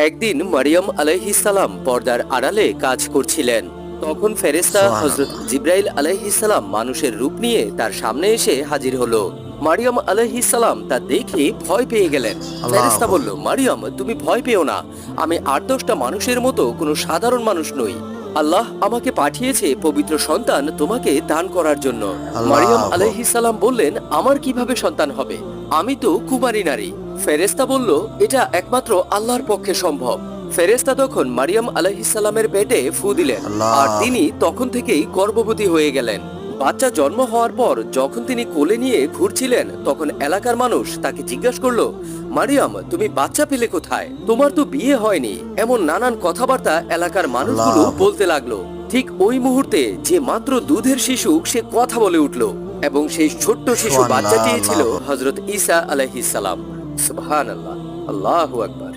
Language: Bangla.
একদিন মারিয়াম আলাইহিস সালাম পর্দার আড়ালে কাজ করছিলেন। তখন ফেরেশতা হযরত জিবরাইল আলাইহিস সালাম মানুষের রূপ নিয়ে তার সামনে এসে হাজির হলো। মারিয়াম আলাইহিস সালাম তা দেখে ভয় পেয়ে গেলেন। ফেরেশতা বলল, মারিয়াম, তুমি ভয় পেও না, আমি ৮-১০টা মানুষের মতো কোনো সাধারণ মানুষ নই। আল্লাহ আমাকে পাঠিয়েছে পবিত্র সন্তান তোমাকে দান করার জন্য। মারিয়াম আলাইহিস সালাম বললেন, আমার কিভাবে সন্তান হবে? আমি তো কুমারী নারী। ফেরেশতা বলল, এটা একমাত্র আল্লাহর পক্ষে সম্ভব। ফেরেশতা তখন মারিয়াম আলাইহিস সালামের পেটে ফু দিলেন, আর তিনি তখন থেকেই গর্ভবতী হয়ে গেলেন। বাচ্চা জন্ম হওয়ার পর যখন তিনি কোলে নিয়ে ঘুরছিলেন, তখন এলাকার মানুষ তাকে জিজ্ঞাসা করলো, মারিয়াম, তুমি বাচ্চা পেলে কোথায়? তোমার তো বিয়ে হয়নি। এমন নানান কথাবার্তা এলাকার মানুষগুলো বলতে লাগলো। ঠিক ওই মুহূর্তে যে মাত্র দুধের শিশু সে কথা বলে উঠল, এবং সেই ছোট্ট শিশু বাচ্চাটি ছিল হযরত ঈসা আলাইহিস সালাম। সুবহানাল্লাহ, আল্লাহু আকবার।